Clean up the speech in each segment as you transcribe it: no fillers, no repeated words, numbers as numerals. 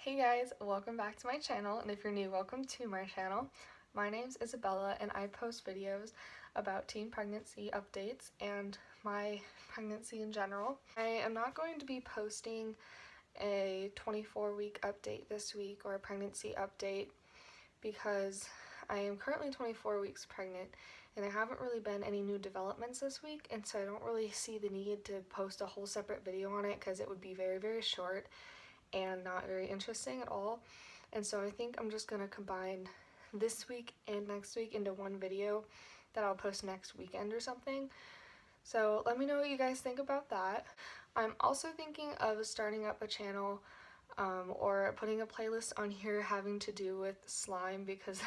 Hey guys, welcome back to my channel, and if you're new, welcome to my channel. My name's Isabella and I post videos about teen pregnancy updates and my pregnancy in general. I am not going to be posting a 24-week update this week or a pregnancy update because I am currently 24 weeks pregnant and there haven't really been any new developments this week, and so I don't really see the need to post a whole separate video on it because it would be very short and not very interesting at all. And so I think I'm just gonna combine this week and next week into one video that I'll post next weekend or something. So let me know what you guys think about that. I'm also thinking of starting up a channel or putting a playlist on here having to do with slime because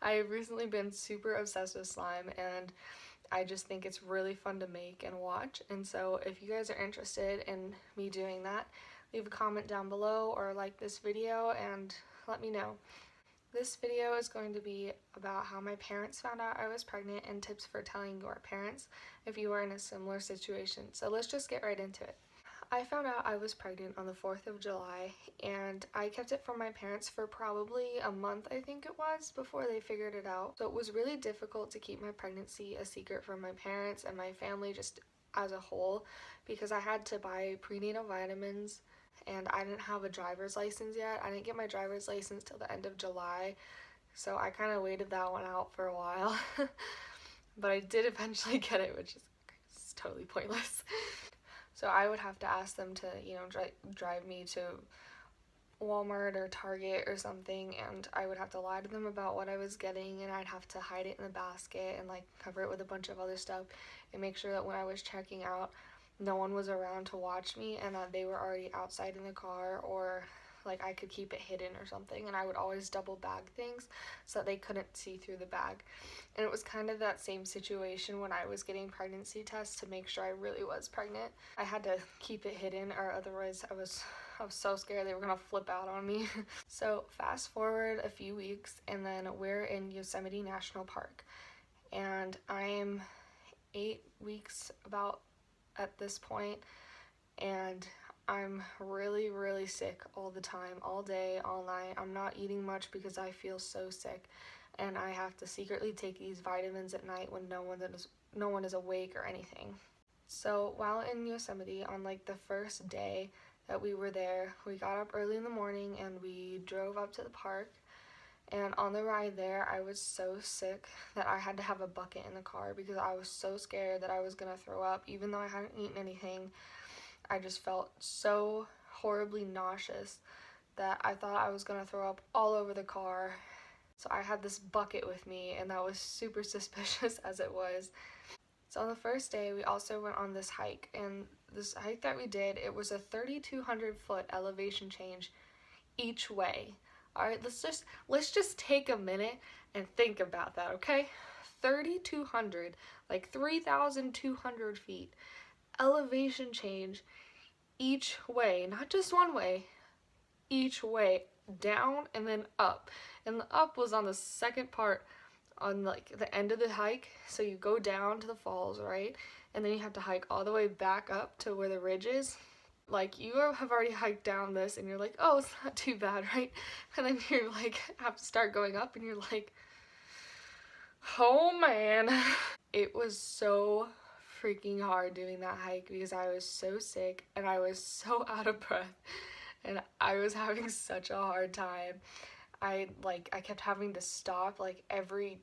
I've recently been super obsessed with slime and I just think it's really fun to make and watch. And so if you guys are interested in me doing that, leave a comment down below or like this video and let me know. This video is going to be about how my parents found out I was pregnant and tips for telling your parents if you are in a similar situation. So let's just get right into it. I found out I was pregnant on the 4th of July and I kept it from my parents for probably a month, I think it was, before they figured it out. So it was really difficult to keep my pregnancy a secret from my parents and my family just as a whole because I had to buy prenatal vitamins and I didn't have a driver's license yet. I didn't get my driver's license till the end of July, so I kind of waited that one out for a while. But I did eventually get it, which is totally pointless. So I would have to ask them to, drive me to Walmart or Target or something, and I would have to lie to them about what I was getting, and I'd have to hide it in the basket and like cover it with a bunch of other stuff and make sure that when I was checking out, no one was around to watch me and that they were already outside in the car, or like I could keep it hidden or something. And I would always double bag things so that they couldn't see through the bag. And it was kind of that same situation when I was getting pregnancy tests to make sure I really was pregnant. I had to keep it hidden, or otherwise I was so scared they were gonna flip out on me. So fast forward a few weeks and then we're in Yosemite National Park and I'm 8 weeks about at this point, and I'm really sick all the time, all day, all night. I'm not eating much because I feel so sick, and I have to secretly take these vitamins at night when no one is awake or anything. So while in Yosemite, on like the first day that we were there, we got up early in the morning and we drove up to the park. And on the ride there, I was so sick that I had to have a bucket in the car because I was so scared that I was gonna throw up. Even though I hadn't eaten anything, I just felt so horribly nauseous that I thought I was gonna throw up all over the car. So I had this bucket with me, and that was super suspicious as it was. So on the first day, we also went on this hike, and this hike that we did, it was a 3,200 foot elevation change each way. Alright, let's just take a minute and think about that, okay? 3,200, like 3,200 feet, elevation change each way, not just one way, each way, down and then up. And the up was on the second part, on like the end of the hike. So you go down to the falls, right? And then you have to hike all the way back up to where the ridge is. Like, you have already hiked down this and you're like, oh, it's not too bad, right? And then you're like, have to start going up and you're like, oh man. It was so freaking hard doing that hike because I was so sick and I was so out of breath and I was having such a hard time. I kept having to stop like every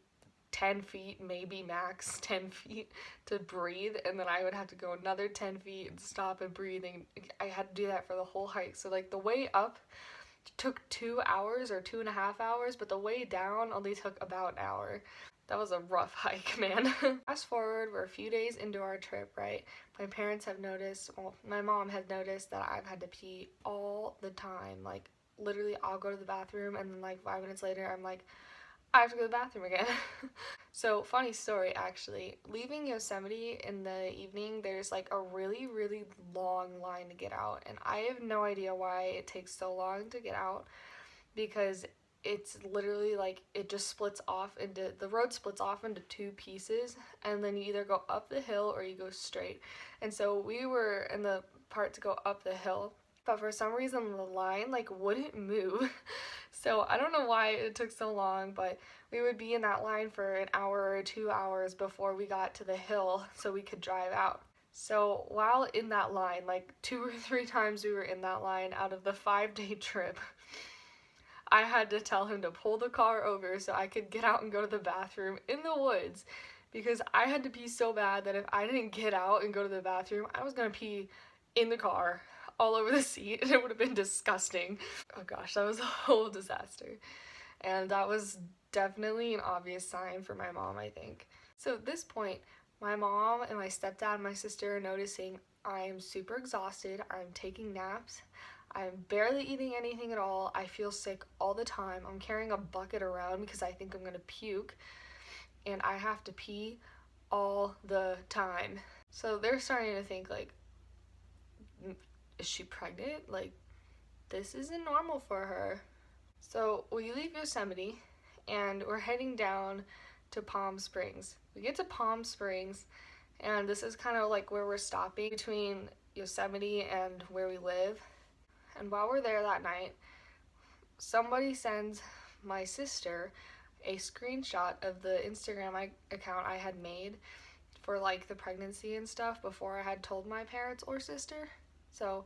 10 feet, maybe max 10 feet, to breathe, and then I would have to go another 10 feet and stop and breathe, and I had to do that for the whole hike. So like the way up took 2 hours or 2.5 hours, but the way down only took about an hour. That was a rough hike, man. Fast forward, we're a few days into our trip, right? My parents have noticed, well, my mom had noticed that I've had to pee all the time. Like, literally, I'll go to the bathroom and then like 5 minutes later, I'm like, I have to go to the bathroom again. So, funny story actually. Leaving Yosemite in the evening, there's like a really long line to get out, and I have no idea why it takes so long to get out because it's literally like it just splits off into, the road splits off into two pieces, and then you either go up the hill or you go straight. And so we were in the part to go up the hill, but for some reason the line like wouldn't move. So I don't know why it took so long, but we would be in that line for an hour or 2 hours before we got to the hill so we could drive out. So while in that line, like 2 or 3 times we were in that line out of the 5-day trip, I had to tell him to pull the car over so I could get out and go to the bathroom in the woods, because I had to pee so bad that if I didn't get out and go to the bathroom, I was gonna pee in the car all over the seat, and it would have been disgusting. Oh gosh, that was a whole disaster. And that was definitely an obvious sign for my mom, I think. So at this point, my mom and my stepdad and my sister are noticing I am super exhausted, I'm taking naps, I'm barely eating anything at all, I feel sick all the time, I'm carrying a bucket around because I think I'm gonna puke, and I have to pee all the time. So they're starting to think, like, is she pregnant? Like, this isn't normal for her. So we leave Yosemite and we're heading down to Palm Springs. We get to Palm Springs, and this is kind of like where we're stopping between Yosemite and where we live. And while we're there that night, somebody sends my sister a screenshot of the Instagram account I had made for like the pregnancy and stuff before I had told my parents or sister. So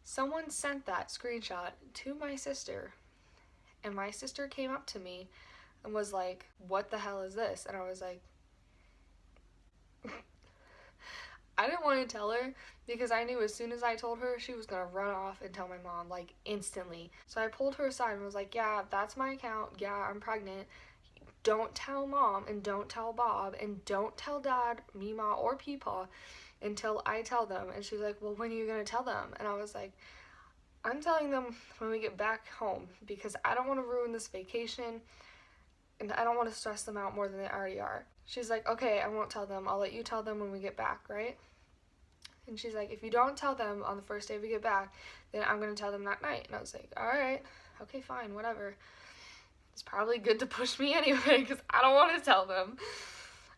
someone sent that screenshot to my sister, and my sister came up to me and was like, "What the hell is this?" And I was like, I didn't want to tell her because I knew as soon as I told her, she was going to run off and tell my mom, like, instantly. So I pulled her aside and was like, yeah, that's my account. Yeah, I'm pregnant. Don't tell mom and don't tell Bob and don't tell dad, Mima, or Peepaw until I tell them. And she's like, well, when are you going to tell them? And I was like, I'm telling them when we get back home because I don't want to ruin this vacation and I don't want to stress them out more than they already are. She's like, okay, I won't tell them. I'll let you tell them when we get back, right? And she's like, if you don't tell them on the first day we get back, then I'm going to tell them that night. And I was like, all right, okay, fine, whatever. It's probably good to push me anyway because I don't want to tell them.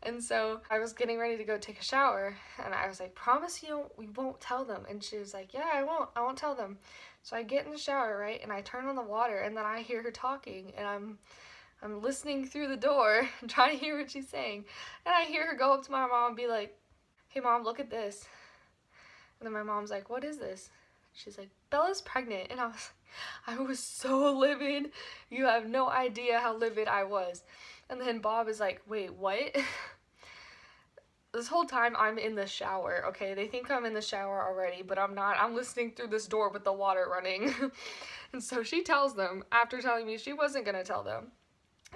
And so I was getting ready to go take a shower, and I was like, promise you won't tell them. And she was like, yeah, I won't tell them. So I get in the shower, right, and I turn on the water, and then I hear her talking, and I'm listening through the door and trying to hear what she's saying. And I hear her go up to my mom and be like, hey mom, look at this. And then my mom's like, what is this? She's like, Bella's pregnant. And I was so livid. You have no idea how livid I was. And then Bob is like, wait, what? This whole time I'm in the shower, okay? They think I'm in the shower already, but I'm not. I'm listening through this door with the water running. And so she tells them, after telling me she wasn't gonna tell them.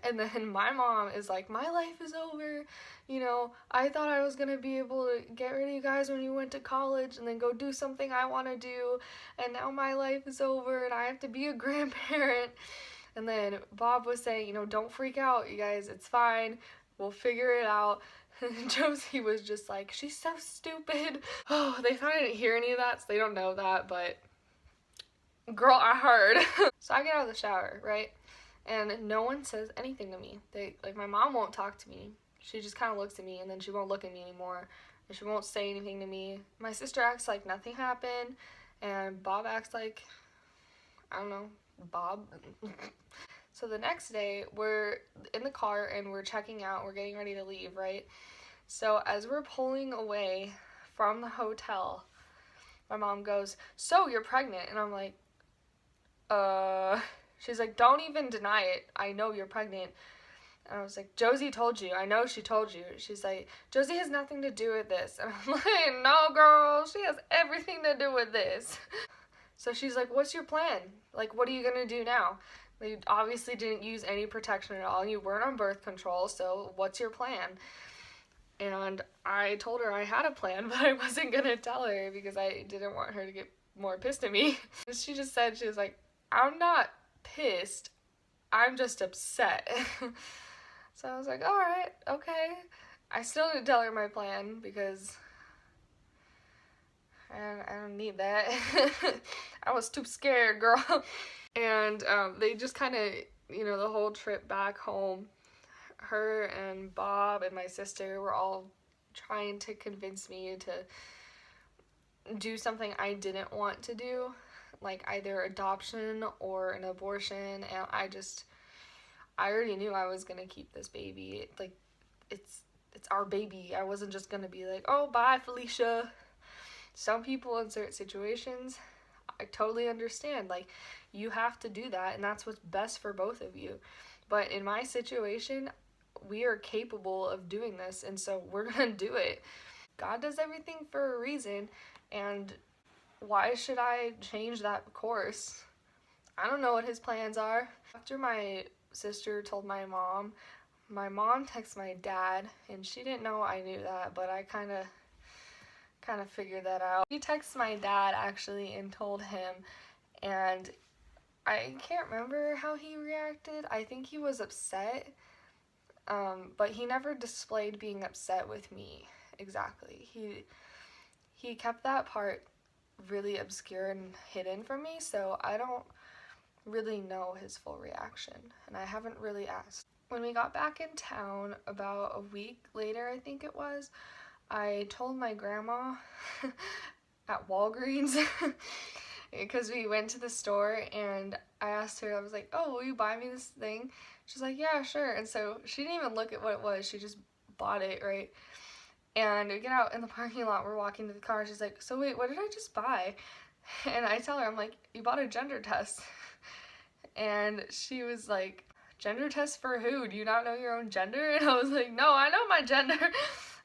And then my mom is like, my life is over. You know, I thought I was gonna be able to get rid of you guys when you went to college and then go do something I want to do. And now my life is over and I have to be a grandparent. And then Bob was saying, you know, don't freak out, you guys. It's fine. We'll figure it out. And Josie was just like, she's so stupid. Oh, they thought I didn't hear any of that, so they don't know that, but girl, I heard. So I get out of the shower, right? And no one says anything to me. Like, my mom won't talk to me. She just kind of looks at me, and then she won't look at me anymore. And she won't say anything to me. My sister acts like nothing happened, and Bob acts like, I don't know, Bob. So the next day, we're in the car, and we're checking out. We're getting ready to leave, right? So as we're pulling away from the hotel, my mom goes, so you're pregnant? And I'm like, She's like, don't even deny it. I know you're pregnant. And I was like, Josie told you. I know she told you. She's like, Josie has nothing to do with this. And I'm like, no, girl. She has everything to do with this. So she's like, what's your plan? Like, what are you going to do now? You obviously didn't use any protection at all. You weren't on birth control. So what's your plan? And I told her I had a plan, but I wasn't going to tell her because I didn't want her to get more pissed at me. She just said, she was like, I'm not pissed, I'm just upset. So I was like, all right, okay. I still didn't tell her my plan because I don't need that. I was too scared, girl. And they just kind of, you know, the whole trip back home, her and Bob and my sister were all trying to convince me to do something I didn't want to do. like either adoption or an abortion, and I already knew I was gonna keep this baby. Like, it's our baby. I wasn't just gonna be like, oh, bye, Felicia. Some people in certain situations, I totally understand. Like, you have to do that, and that's what's best for both of you. But in my situation, we are capable of doing this, and so we're gonna do it. God does everything for a reason, and why should I change that course? I don't know what his plans are. After my sister told my mom texted my dad, and she didn't know I knew that, but I kind of figured that out. She texted my dad actually and told him, and I can't remember how he reacted. I think he was upset, but he never displayed being upset with me exactly. He kept that part really obscure and hidden from me, so I don't really know his full reaction, and I haven't really asked. When we got back in town, about a week later, I think it was, I told my grandma at Walgreens because we went to the store, and I asked her, I was like, oh, will you buy me this thing? She's like, yeah, sure. And so she didn't even look at what it was, she just bought it, right? And we get out in the parking lot, we're walking to the car, she's like, so wait, what did I just buy? And I tell her, I'm like, you bought a gender test. And she was like, gender test for who? Do you not know your own gender? And I was like, no, I know my gender.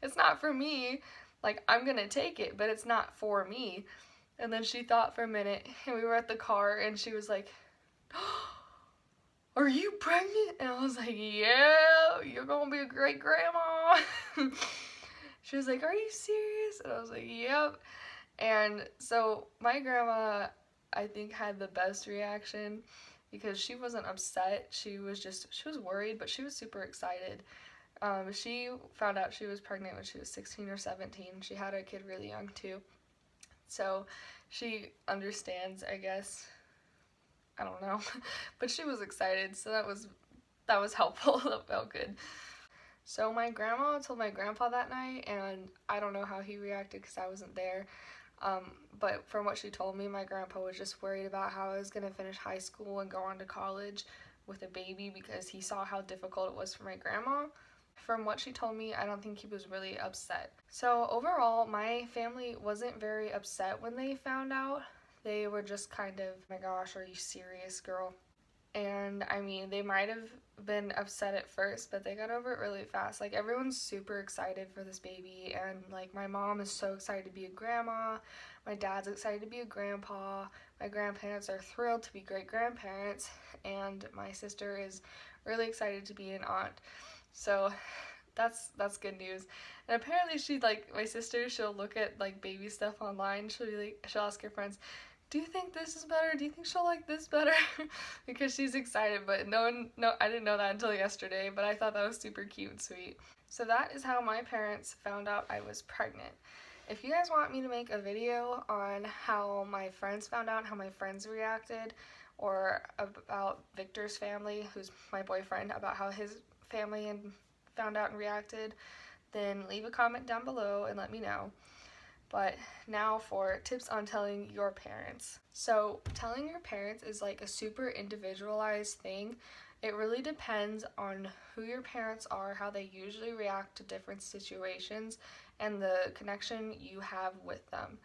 It's not for me. Like, I'm gonna take it, but it's not for me. And then she thought for a minute, and we were at the car, and she was like, are you pregnant? And I was like, yeah, you're gonna be a great grandma. She was like, are you serious? And I was like, yep. And so my grandma, I think, had the best reaction because she wasn't upset. She was worried, but she was super excited. She found out she was pregnant when she was 16 or 17. She had a kid really young too. So she understands, I guess. I don't know. But she was excited, so that was helpful. That felt good. So my grandma told my grandpa that night, and I don't know how he reacted because I wasn't there. But from what she told me, my grandpa was just worried about how I was going to finish high school and go on to college with a baby because he saw how difficult it was for my grandma. From what she told me, I don't think he was really upset. So overall, my family wasn't very upset when they found out. They were just kind of, oh my gosh, are you serious, girl? And I mean, they might have been upset at first, but they got over it really fast. Like, everyone's super excited for this baby, and like, my mom is so excited to be a grandma, my dad's excited to be a grandpa, my grandparents are thrilled to be great grandparents, and my sister is really excited to be an aunt. So that's good news. And apparently my sister, she'll look at like baby stuff online. She'll ask her friends, do you think this is better? Do you think she'll like this better? Because she's excited, but I didn't know that until yesterday, but I thought that was super cute and sweet. So that is how my parents found out I was pregnant. If you guys want me to make a video on how my friends found out, how my friends reacted, or about Victor's family, who's my boyfriend, about how his family found out and reacted, then leave a comment down below and let me know. But now for tips on telling your parents. So telling your parents is like a super individualized thing. It really depends on who your parents are, how they usually react to different situations, and the connection you have with them.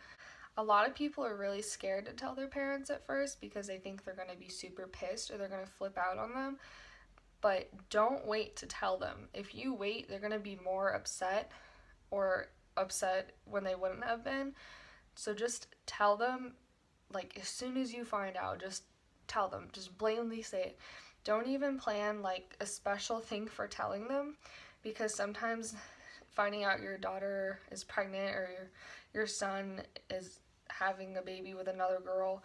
A lot of people are really scared to tell their parents at first because they think they're going to be super pissed or they're going to flip out on them. But don't wait to tell them. If you wait, they're going to be more upset, or upset when they wouldn't have been. So just tell them, like, as soon as you find out, just tell them. Just blatantly say it. Don't even plan like a special thing for telling them, because sometimes finding out your daughter is pregnant or your son is having a baby with another girl,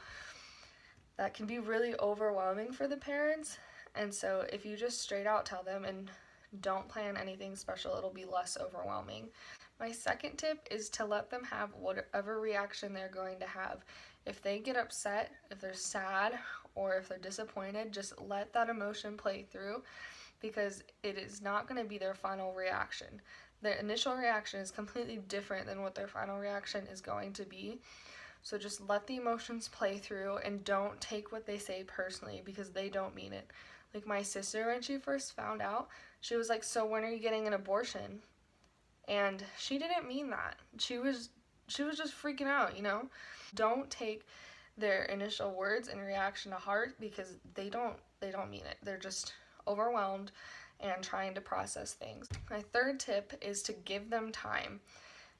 that can be really overwhelming for the parents. And so if you just straight out tell them and don't plan anything special, it'll be less overwhelming. My second tip is to let them have whatever reaction they're going to have. If they get upset, if they're sad, or if they're disappointed, just let that emotion play through, because it is not going to be their final reaction. Their initial reaction is completely different than what their final reaction is going to be. So just let the emotions play through and don't take what they say personally, because they don't mean it. Like my sister, when she first found out, she was like, "So when are you getting an abortion?" And she didn't mean that. She was just freaking out, you know? Don't take their initial words and reaction to heart, because they don't mean it. They're just overwhelmed and trying to process things. My third tip is to give them time.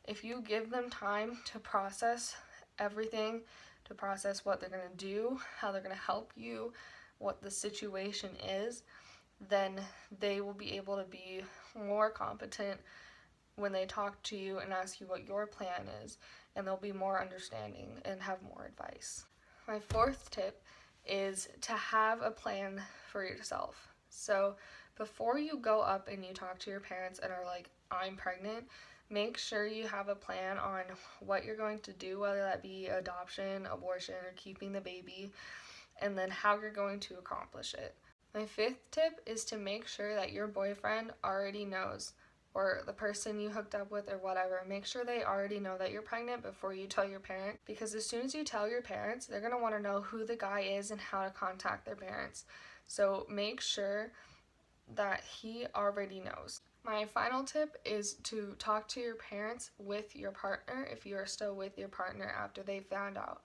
If you give them time to process everything, to process what they're going to do, how they're going to help you, what the situation is, then they will be able to be more competent when they talk to you and ask you what your plan is, and they'll be more understanding and have more advice. My fourth tip is to have a plan for yourself. So before you go up and you talk to your parents and are like, "I'm pregnant," make sure you have a plan on what you're going to do, whether that be adoption, abortion, or keeping the baby, and then how you're going to accomplish it. My fifth tip is to make sure that your boyfriend already knows, or the person you hooked up with or whatever, make sure they already know that you're pregnant before you tell your parent, because as soon as you tell your parents, they're going to want to know who the guy is and how to contact their parents. So make sure that he already knows. My final tip is to talk to your parents with your partner if you are still with your partner after they found out.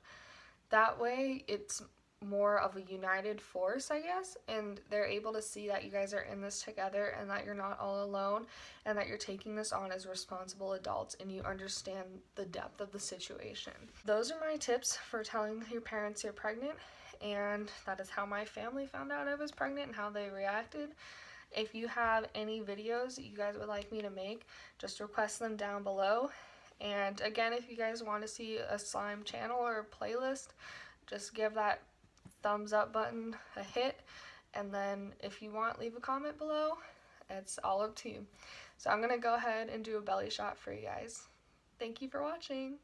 That way it's more of a united force, I guess, and they're able to see that you guys are in this together and that you're not all alone, and that you're taking this on as responsible adults and you understand the depth of the situation. Those are my tips for telling your parents you're pregnant, and that is how my family found out I was pregnant and how they reacted. If you have any videos you guys would like me to make, just request them down below. And again, if you guys want to see a slime channel or a playlist, just give that thumbs up button a hit, and then if you want, leave a comment below. It's all up to you. So I'm gonna go ahead and do a belly shot for you guys. Thank you for watching.